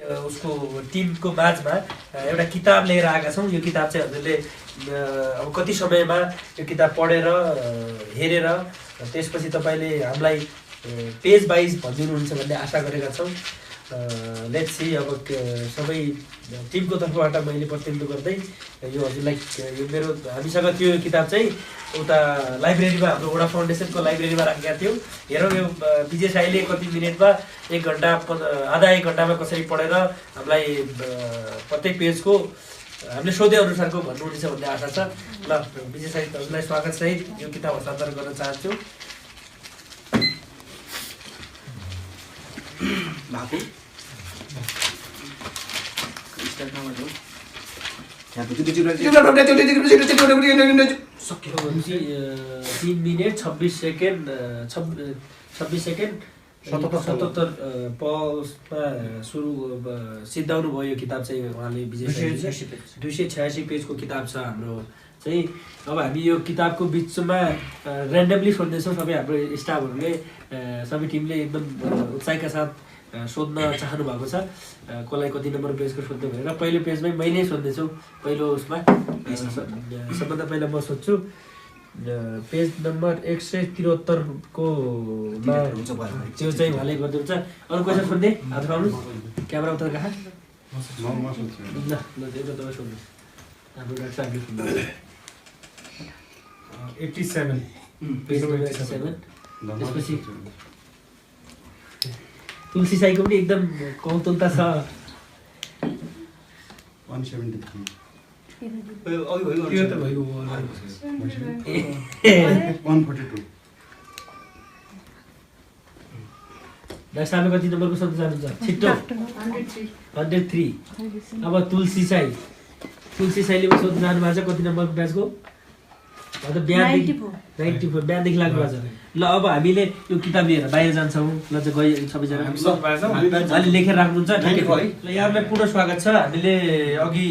उसको टिमको माझमा एउटा किताब लिएर आएका छौँ। यो किताब चाहिँ हजुरले अब कति समयमा यो किताब पढेर हेरेर त्यसपछि तपाईँले हामीलाई पेज वाइज भनिदिनुहुन्छ भन्ने आशा गरेका छौँ। लेट्स सी अब सबै टिमको तर्फबाट मैले प्रतिनिधित्व गर्दै यो हजुरलाई यो मेरो हामीसँग त्यो किताब चाहिँ उता लाइब्रेरीमा हाम्रो वडा फाउन्डेसनको लाइब्रेरीमा राखेका थियौँ। हेरौँ यो विजय साईले कति मिनटमा 1 घन्टा आधा 1 घन्टामा कसरी पढेर हामीलाई प्रत्येक पेजको हामीले सोधे अनुसारको भन्नुहुनेछ भन्ने आशा छ। ल विजय साई हजुरलाई स्वागत सहित यो किताब हस्तान्तरण गर्न चाहन्छु। भाको 3 मिनट 26 सेकेन्ड 26 सेकेन्ड 77 पल्समा सुरु सिद्धाउनु भयो। यो किताब चाहिँ उहाँले विजय 286 पेजको किताब छ हाम्रो चाहिँ। अब हामी यो किताबको बिचमा ऱ्यान्डमली सोध्दैछौँ। सबै हाम्रो स्टाफहरूले सबै टिमले एकदम उत्साहका साथ सोध्न चाहनु भएको छ कसलाई कति नम्बर पेजको सोध्नु भनेर। पहिलो पेजमै मैले सोध्दैछु। पहिलो उसमा सबभन्दा पहिला म सोध्छु पेज नम्बर 173 को त्यो चाहिँ उहाँले गरिदिन्छ। अरू क्वेसन सोध्ने हात उठाउनु, क्यामेरा उता कहाँ ल एउटा तपाईँ सोध्नु। हाम्रो डाक्टर साहबले सोध्नु 87 पेज नम्बर 87। त्यसपछि तुलसी साईको पनि एकदम कौतुकता छ। 173 यो त भयो 142 डाक्टर साहबले कति नम्बरको सोध्न चाहनुहुन्छ? छिट्टो 103। अब तुलसी साईले पनि सोध्न चाहनु भएको छ कति नम्बरको ब्याचको? बिहानदेखि 94 बिहानदेखि लाग्नु भएको छ। ल अब हामीले यो किताब लिएर बाहिर जान्छौँ। ल चाहिँ गयो सबैजना अलि लेखेर राख्नुहुन्छ। ल यहाँलाई पुनः स्वागत छ। हामीले अघि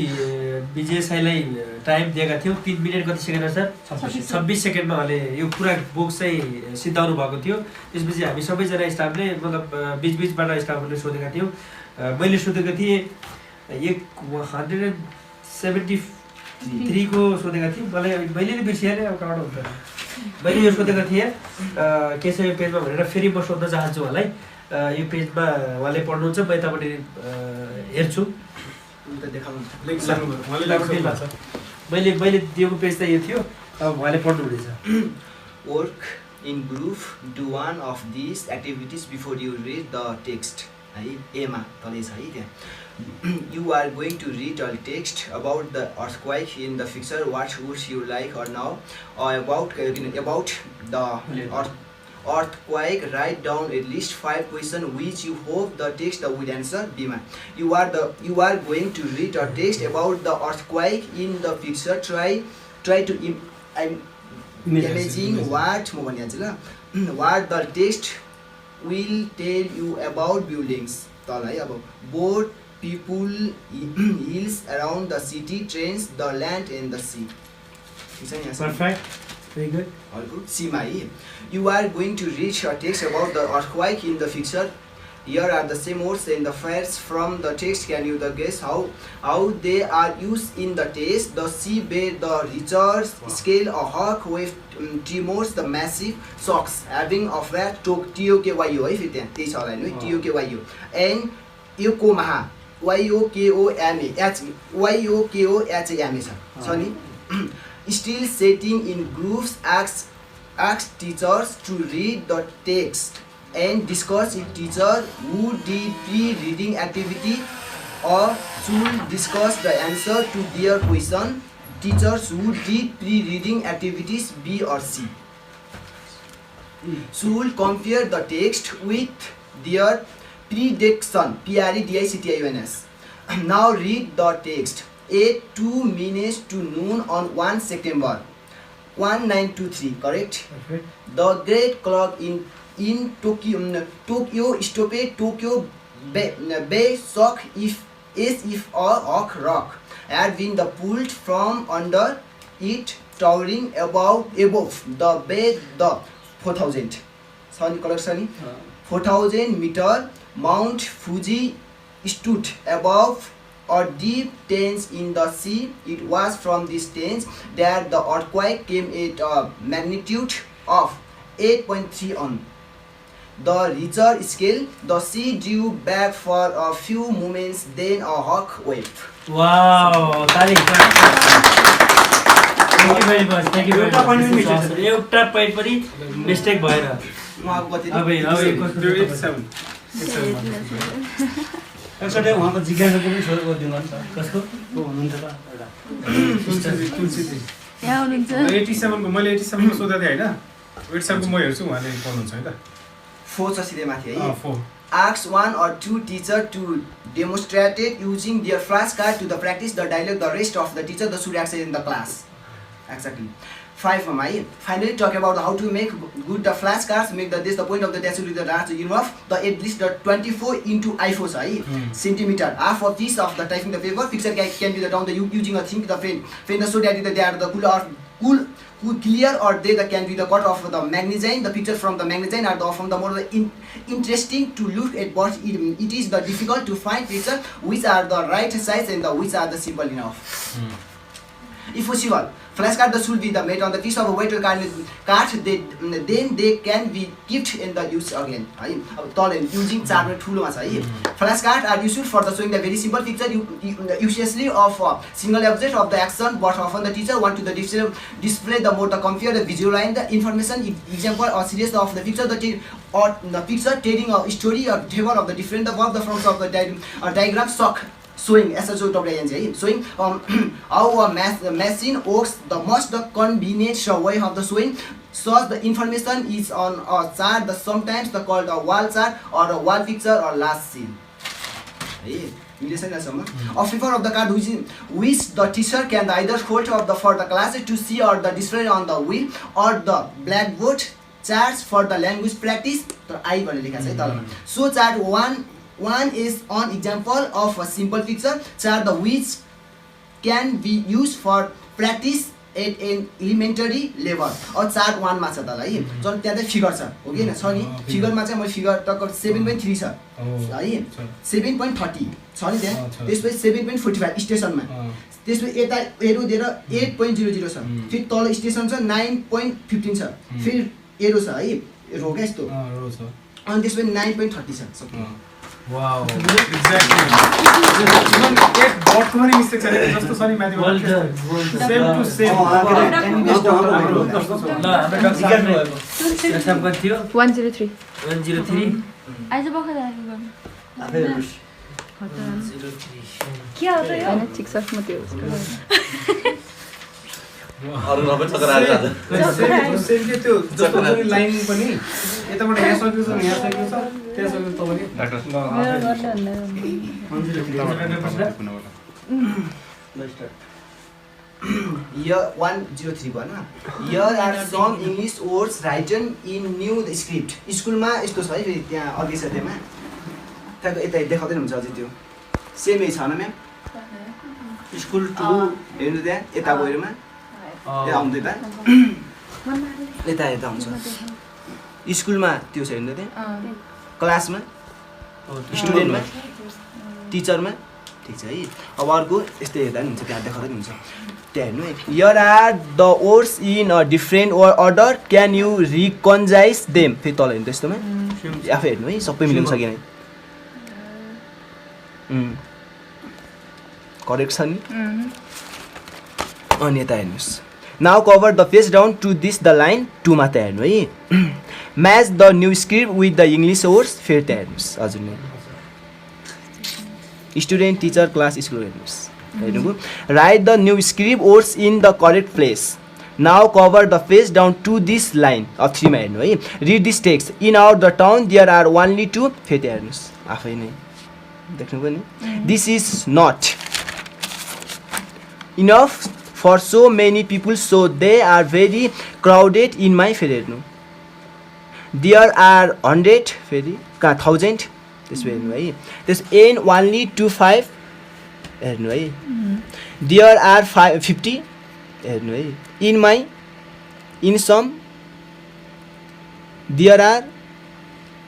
विजय साईलाई टाइम दिएका थियौँ 3 मिनट कति सेकेन्ड सर 26 सेकेन्डमा उहाँले यो पुरा बुक चाहिँ सिद्धाउनु भएको थियो। त्यसपछि हामी सबैजना स्टाफले मतलब बिचबिचबाट स्टाफहरूले सोधेका थियौँ। मैले सोधेको थिएँ 173 को सोधेका थिएँ। मैले नै बिर्सिहालेँ अब कहाँबाट हुन्छ। मैले यो सोधेको थिएँ के छ यो पेजमा भनेर। फेरि म सोध्न चाहन्छु उहाँलाई। यो पेजमा उहाँले पढ्नुहुन्छ, म यतापट्टि हेर्छु। मैले दिएको पेज त यो थियो। अब उहाँले पढ्नु हुँदैछ। Work in group do one of this activities before you read the text है। एमा तलै छ है त्यहाँ। You are going to read a text about the earthquake in the future. What would you like or know about the earthquake? Write down at least 5 questions which you hope the text will answer. Bima, you are going to read a text about the earthquake in the future. Try to imagine what the text will tell you about buildings. तलै अब boat, people, hills around the city, trains, the land and the sea. Perfect. Very good. All good. Simai, you are going to read a text about the earthquake in the future. Here are the same words in the facts from the text. Can you guess how they are used in the text? The sea bear, the Richter's scale, a hawk wave tremors, the massive shocks having of that TOKYO if it is all I know TOKYO and Yokomaha YOKOHAMA sorry. Still sitting in groups, ask teachers to read the text and discuss with teacher who did pre-reading activity or should discuss the answer to their question. Teachers who did pre-reading activities B or C should compare the text with their prediction PREDICTIONS. Now read the text. At 2 minutes to noon on 1 September 1923, correct? Perfect. The great clock in Tokyo stopped. Tokyo Bay shock as if a hawk rock had been pulled from under it, towering above the bay. The 4,000 meter Mount Fuji stood above a deep trench in the sea. It was from this trench that the earthquake came at a magnitude of 8.3 on the Richter scale. The sea drew back for a few moments, then a hawk wave. Wow ताली thank you very much thank you very एउटा point पनि much mistake छ। एउटा point पनि mistake भएन म अब कति अब यो कस्तो 87 एकचोटि उहाँको जिज्ञासाको पनि सोध गरिदिनु नि त कसको को हुनुहुन्छ त एउटा तुलसी यहाँ हुनुहुन्छ 87 को मैले 87 को सोधेको थिएँ हैन 87 को म हेर्छु उहाँले पढ्नुहुन्छ है त 4 छ सिधै माथि है 4 Ask one or two teacher to demonstrate using their flashcard to the practice the dialogue the rest of the teacher the student access in the class. Exactly. 5 है. Finally, talk about how to make good the flashcards. Make this the point of the test with the dance enough. The at least the 24 into I4 centimeter. Half of this of the typing the paper. Picture can be the down the using a thing the pen so that they are the cool clear or they can be the cut of the magazine. The picture from the magazine are the from the more interesting to look at, but it is the difficult to find picture which are the right size and the which are the simple enough. If possible, flashcard should be the made on the piece of a waiter card. Then they can be kept in the use again. Using charger ठुलो मा छ है. Flashcards are used for the showing the very simple picture usually of single object of the action, but often the teacher want to the display the more the compare the visual and the information. Example or series of the picture the picture telling a story or table of the different above the front of the diagram showing showing how a machine works the most convenient way of the showing. So the information is on a chart, sometimes the called a wall chart or a wall picture or last scene. A figure of the card which the teacher can either hold up for the class to see or the display on the wheel or the blackboard charts for the language practice. So chart one is an example of a simple picture chart the which can be used for practice at an elementary level. और chart 1 मा छ त है जन त्यहाँ चाहिँ figure छ हो कि हैन छ नि फिगर मा चाहिँ म फिगर टक्क 7.3 छ है 7.30 छ नि त्यहाँ त्यसपछि 7.45 स्टेसनमा त्यसपछि यता एरो दिएर 8.00 छ फेरि तल स्टेसन छ 9.15 छ फेरि एरो छ है रो के यस्तो रो छ अनि त्यसपछि 9.30 छ सक्यो. वाउ एक्ज्याक्टली इभन एक डटको पनि मिस्टेक छैन जस्तो छ नि माथि सेम टु सेम ल हाम्रो डक्टर सबको थियो 103 103 आज बखत आएको गर्नु आफै हेर्नुस् 103 के हो त यो हैन ठिक छ म त्यो अरु नभए चक्कर आएर सेम के त्यो जस्तो पनि लाइन पनि यताबाट यहाँ सकियो छ यहाँ सकियो छ त्यहाँ सकियो त पनि Here 103 भन. Here are some English words written in new script. स्कुलमा यस्तो छ है फेरि त्यहाँ अघि छ त्यसमा त्यहाँको यता देखाउँदैन हुन्छ अझै त्यो सेमै छ न म्याम स्कुल 2 हेर्नु त्यहाँ यता गएरमा त्यहाँ आउँदै त यता यता हुन्छ स्कुलमा त्यो छ हेर्नु त्यहाँ क्लासमा स्टुडेन्टमा टिचरमा ठिक छ है. अब अर्को यस्तै हेर्दा नि हुन्छ त्यहाँ देखाउँदै हुन्छ त्यहाँ हेर्नु है. Here are the words in a different order. Can you recognize them? फेरि तल हेर्नु त्यस्तोमा आफै हेर्नु है सबै मिलाउन सकेन करेक्ट छ नि अनि यता हेर्नुहोस्. Now cover the page down to this the line 2 मा त्यहाँ हेर्नु है. Match the new script with the English words फेरि त्यहाँ हेर्नुहोस् हजुर नै स्टुडेन्ट टिचर क्लास स्कुल हेर्नुहोस् हेर्नुभयो. Write the new script words in the correct place. Now cover the page down to this line 3 मा हेर्नु है. Read this text. In our the town there are only 2 फेरि त्यहाँ हेर्नुहोस् आफै नै देख्नुभयो नि. This is not enough for so many people, so they are very crowded in my फेरि हेर्नु. There are 100 फेरि कहाँ 1000 त्यसो हेर्नु है. त्यस n only 25 हेर्नु है. There are 50 हेर्नु है. In my in some there are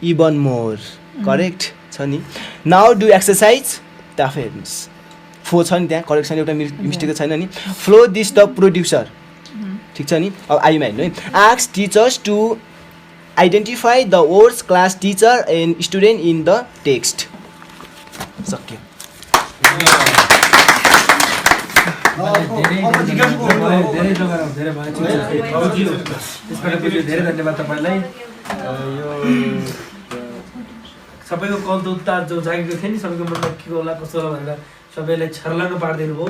even more correct छ नि नाउ डु एक्सर्साइज त्यहाँ आफै हेर्नुहोस् फो छ नि त्यहाँ करेक्सन एउटा मिस्टेक छैन नि फ्लो दिस द प्रोड्युसर ठिक छ नि अब आइमा हेर्नु है ask teachers to identify the words class teacher and student in the text सक्यो धेरै धन्यवाद तपाईँलाई यो सबैको कल त उत्तार जो जागेको थियो नि सबैको मनमा के होला कस्तो होला भनेर सबैलाई छर्लङ्ग पारिदिनु भयो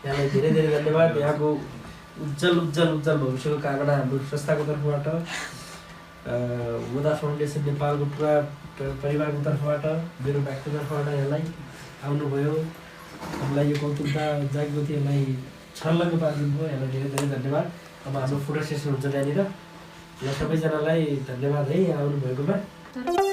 यहाँलाई धेरै धेरै धन्यवाद यहाँको उज्जवल उज्जवल उज्जवल भविष्यको कामना हाम्रो संस्थाको तर्फबाट मुदा फाउन्डेसन नेपालको पुरा परिवारको तर्फबाट मेरो व्यक्तिगत तर्फबाट यहाँलाई आउनुभयो हामीलाई यो कौतुकता जागेको थियो यसलाई छर्लङ्ग पारिदिनु भयो यहाँलाई धेरै धेरै धन्यवाद अब हाम्रो फोटो सेसन हुन्छ त्यहाँनिर ल सबैजनालाई धन्यवाद है यहाँ आउनुभएकोमा